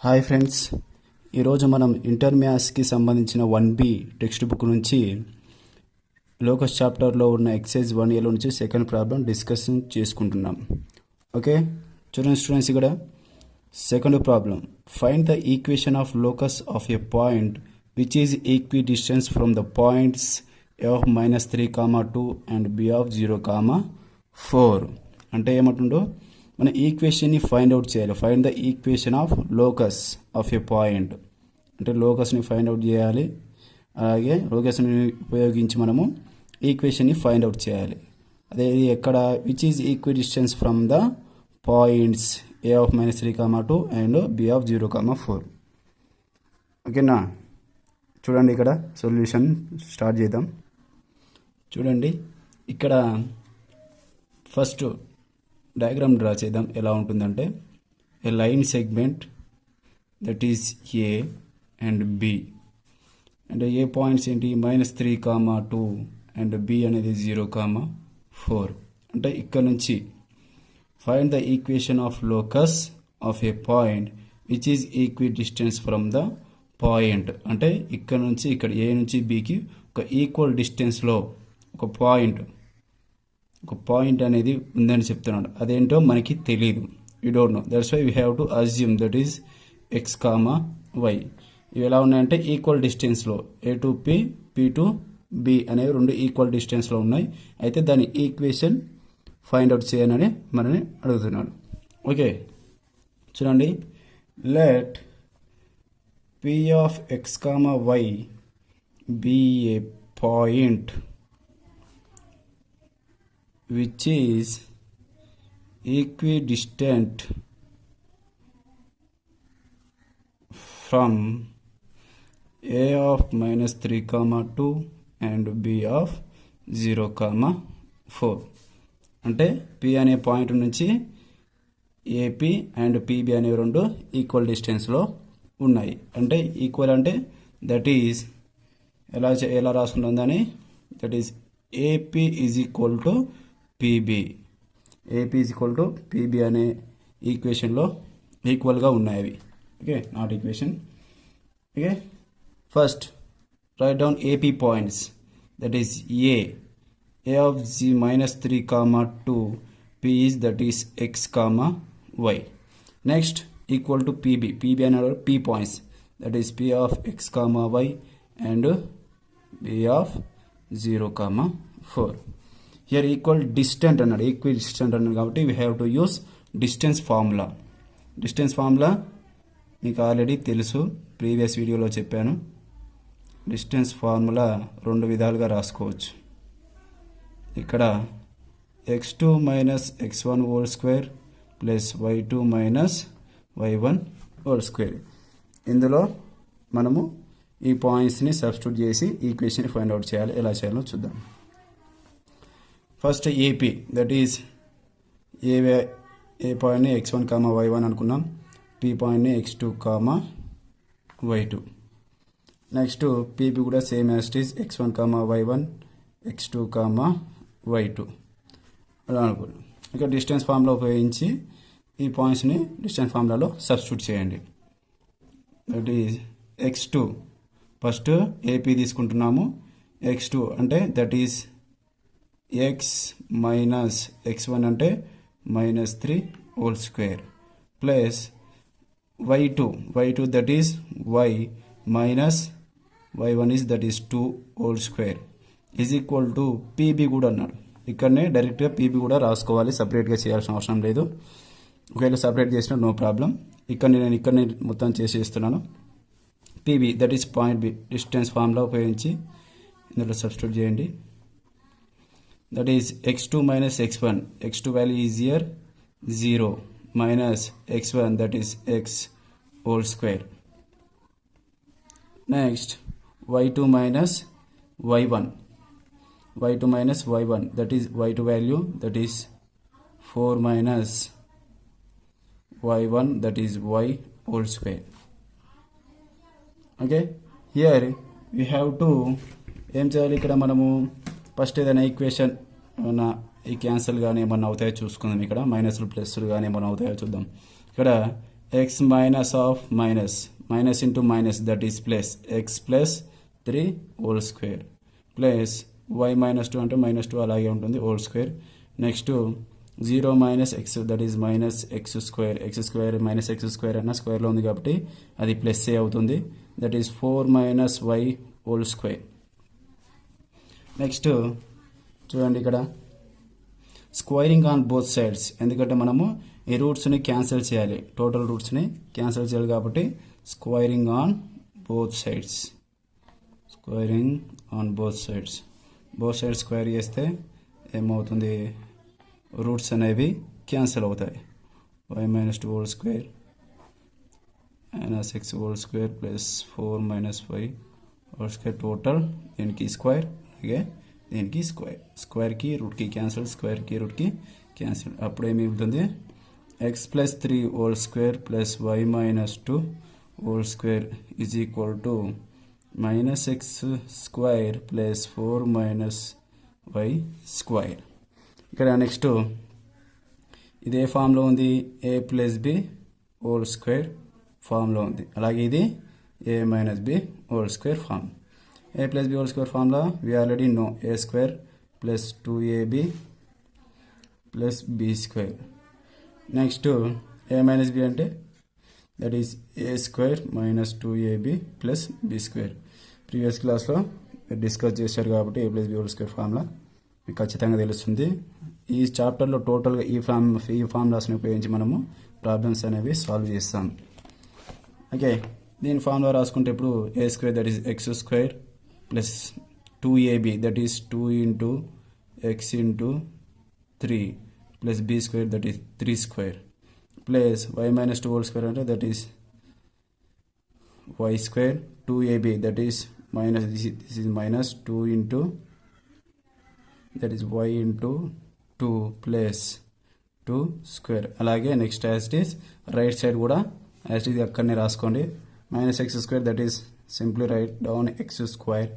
Hi friends, ఈరోజు మనం inter మ్యాథ్స్కి సంబంధించిన 1B టెక్స్ట్ బుక్ నుంచి లోకస్ చాప్టర్లో ఉన్న ఎక్సైజ్ 1Aలో నుంచి సెకండ్ ప్రాబ్లం డిస్కషన్ చేసుకుంటున్నాం. ఓకే, చూడండి స్టూడెంట్స్, ఇక్కడ second problem. Find the equation of locus of a point which is equi distance from the points a of -3, 2 and b of 0, 4. అంటే ఏమంటుండో మన ఈక్వేషన్ని ఫైండ్ అవుట్ చేయాలి. Find the equation of locus of A point అంటే లోకస్ని find out చేయాలి. అలాగే లోకస్ని ఉపయోగించి మనము ఈక్వేషన్ని ఫైండ్ అవుట్ చేయాలి. అదే ఎక్కడ which is equi distance from the points a of -3, 2 and b of 0, 4. ఓకేనా, చూడండి ఇక్కడ సొల్యూషన్ స్టార్ట్ చేద్దాం. చూడండి ఇక్కడ ఫస్ట్ డయాగ్రామ్ డ్రా చేద్దాం. ఎలా ఉంటుందంటే a line segment that is A and B. అంటే ఏ పాయింట్స్ ఏంటి -3, 2 అండ్ బి అనేది 0, 4. అంటే ఇక్కడ నుంచి find the equation of locus of A point which is equi distance from the point. అంటే ఇక్కడ నుంచి ఇక్కడ ఏ నుంచి బికి ఒక ఈక్వల్ డిస్టెన్స్లో ఒక పాయింట్ అనేది ఉందని చెప్తున్నాడు. అదేంటో మనకి తెలియదు, you don't know. That's why we have to assume that is x, y. ఇవి ఎలా ఉన్నాయంటే ఈక్వల్ డిస్టెన్స్లో A to P, P to B అనేవి రెండు ఈక్వల్ డిస్టెన్స్లో ఉన్నాయి. అయితే దాని ఈక్వేషన్ ఫైండ్ అవుట్ చేయనని మనని అడుగుతున్నాడు. ఓకే, చూడండి. Let P of x, y be a point which is equidistant from a of -3, 2 and b of 0, 4. అంటే p అనే పాయింట్ నుంచి ఏపీ అండ్ పీబీ అనే రెండు ఈక్వల్ డిస్టెన్స్లో ఉన్నాయి. అంటే ఈక్వల్ అంటే దట్ ఈజ్ ఎలా రాసుకుంటుందని, that is AP is equal to PB. AP is equal to PB అనే ఈక్వేషన్లో ఈక్వల్గా ఉన్నాయి అవి. Okay, not equation. Okay, first write down AP points that is A of -3, 2 p is that is x, y. Next equal to PB. PB అనే p points that is p of x, y and b of 0, 4. Here equal distant అన్నాడు, equidistant అన్నాడు కాబట్టి we have to use distance formula. Distance formula మీకు already తెలుసు, previous వీడియోలో చెప్పాను. Distance formula రెండు విధాలుగా రాసుకోవచ్చు. ఇక్కడ x2 - x1 whole square plus y2 - y1 whole square. ఇందులో మనము ఈ పాయింట్స్ని సబ్స్టిట్యూట్ చేసి ఈక్వేషన్ ఫైండ్ అవుట్ చేయాలి. ఎలా చేయాలో చూద్దాం. ఫస్ట్ ఏపీ దట్ ఈస్ ఏ పాయింట్ని x1, y1 అనుకున్నాం. పీ పాయింట్ని x2, y2. నెక్స్ట్ పీపీ కూడా same as it is x1, y1, x2, y2 అలా అనుకున్నాం. ఇక డిస్టెన్స్ ఫార్ములా ఉపయోగించి ఈ పాయింట్స్ని డిస్టెన్స్ ఫార్ములాలో సబ్స్టిట్యూట్ చేయండి. That is x2 first AP తీసుకుంటున్నాము. x2 అంటే that is x minus x1 అంటే -3 whole square plus y2 that is y minus y1 is that is 2 whole square is equal to PB కూడా అన్నాడు. ఇక్కడనే డైరెక్ట్గా PB కూడా రాసుకోవాలి, సపరేట్గా చేయాల్సిన అవసరం లేదు. ఒకవేళ సపరేట్ చేసినా నో ప్రాబ్లం. నేను ఇక్కడనే మొత్తం చేసేస్తున్నాను. PB that is point B. Distance formula ఉపయోగించి ఇందులో సబ్స్టిట్యూట్ చేయండి. That is x2 minus x1. x2 value is here 0 minus x1 that is x whole square. Next y2 minus y1. y2 minus y1 that is y2 value that is 4 minus y1 that is y whole square. Okay, here we have to ఏం చేయాలి. ఇక్కడ మనము first ఏదైనా equation ఏమన్నా ఈ cancel కానీ ఏమన్నా అవుతాయో చూసుకుందాం. ఇక్కడ మైనస్లు ప్లస్లు కానీ ఏమన్నా అవుతాయో చూద్దాం. ఇక్కడ x minus of minus, minus into minus, that is plus, x plus 3 whole square plus y minus 2 అంటే minus 2 అలాగే ఉంటుంది whole square. Next 0 minus x, that is minus x square, x square minus x square అన్న స్క్వేర్లో ఉంది కాబట్టి అది plus ఏ అవుతుంది, that is 4 minus y whole square. Next చూడండి ఇక్కడ స్క్వేరింగ్ ఆన్ బోత్ సైడ్స్, ఎందుకంటే మనము ఈ రూట్స్ని క్యాన్సిల్ చేయాలి, టోటల్ రూట్స్ని క్యాన్సిల్ చేయాలి కాబట్టి squaring on both sides, squaring on both sides square చేస్తే ఏమవుతుంది, రూట్స్ అనేవి క్యాన్సిల్ అవుతాయి. y minus 2 whole square minus x whole square plus 4 minus y whole square total దీనికి స్క్వేర్, అలాగే దీనికి స్క్వేర్, స్క్వేర్కి రూట్కి క్యాన్సిల్, స్క్వేర్కి రూట్కి క్యాన్సిల్, అప్పుడు ఏమి మిగులుతుంది x plus 3 whole square plus y minus 2 whole square is equal to minus x square plus 4 minus y square. ఇక్కడ next ఇదే ఫామ్లో ఉంది, a plus b whole square ఫామ్లో ఉంది, అలాగే ఇది a minus b whole square form. a plus b whole square ఫామ్లో we already know a square plus 2ab plus b square. Next a minus b అంటే that is a square minus 2ab plus b square. Previous క్లాస్లో discuss చేశారు కాబట్టి a plus b whole square formula మీకు ఖచ్చితంగా తెలుస్తుంది. ఈ చాప్టర్లో టోటల్గా ఈ ఫార్ములాస్ని ఉపయోగించి మనము ప్రాబ్లమ్స్ అనేవి సాల్వ్ చేస్తాం. ఓకే, దీని ఫార్ములా రాసుకుంటే ఇప్పుడు a square that is X square plus 2ab that is 2 into X into 3 plus b square that is 3 square plus y minus 2 whole square అంటే that is y square 2ab that is minus this is minus 2 into that is y into 2 plus 2 square. అలాగే next as it is right side కూడా as it is అక్కడనే రాసుకోండి, minus x square that is simply write down x square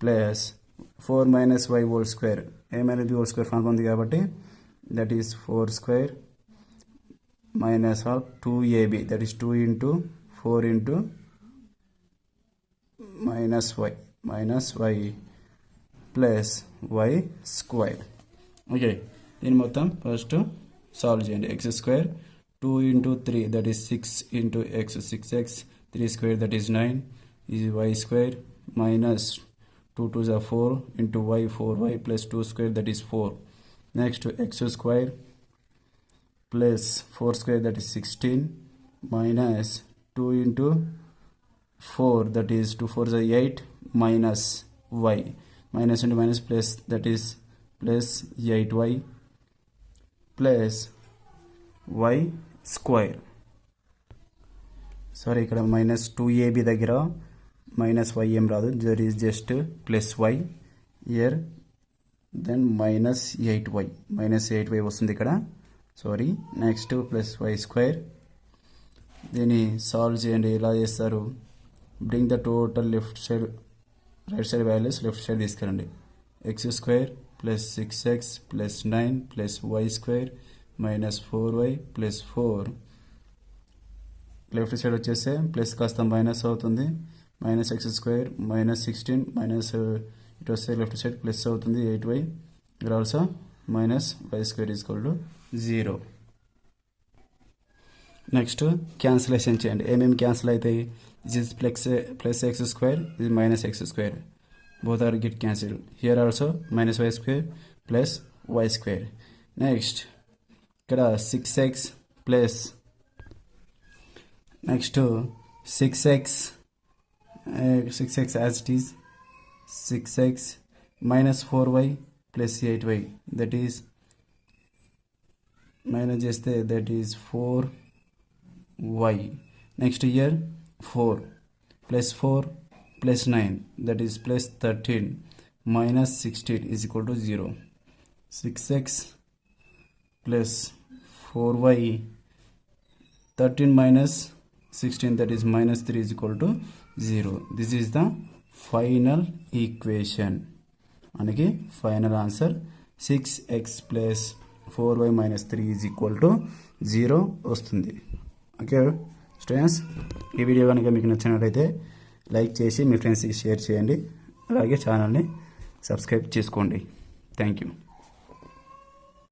plus 4 minus y whole square, a minus b whole square form ఉంది కాబట్టి that is 4 square minus of 2ab that is 2 into 4 into minus y plus y square. Okay, దీని మొత్తం first solve చేయండి. X square 2 into 3 that is 6 into x 6x 3 square that is 9 is y square minus 2 2 is 4 into y 4y plus 2 square that is 4. Next x square plus 4 square that is 16 minus 2 into 4 that is 2 4 is 8 minus y, minus into minus plus that is plus 8y plus y square. Sorry, ఇక్కడ minus 2ab దగ్గర minus y ఏం రాదు, there is just plus y here, then minus 8y వస్తుంది ఇక్కడ, sorry. Next plus y square, దీన్ని solve చేయండి. ఎలా చేస్తారు, bring the total left side right side values left side తీసుకురండి. X square plus 6x plus 9 plus y square minus 4y plus 4, left side వచ్చేస్తే plus కాస్త minus అవుతుంది, minus x square minus 16 minus ఇటు వస్తే left side plus అవుతుంది 8y, ఇక్కడ also minus y square is equal to 0. Next cancellation చేయండి, ఏమేమి cancel అవుతాయి, this is plus x square, ఇది minus x square, both are get cancel. Here also minus y square plus y square. Next ఇక్కడ 6x plus next 6x as it is 6x minus 4y plus 8y that is minus చేస్తే that is 4y. next here 4 plus 4 plus 9 that is plus 13 minus 16 is equal to 0. 6x plus 4y 13 minus 16 that is minus 3 is equal to 0. This is the final equation. మనకి final answer 6x plus 4y minus 3 is equal to 0 వస్తుంది. Okay students, ఈ video కనుక మీకు నచ్చినట్లయితే like చేసి మీ ఫ్రెండ్స్కి share చేయండి. అలాగే ఛానల్ని సబ్స్క్రైబ్ చేసుకోండి. Thank you.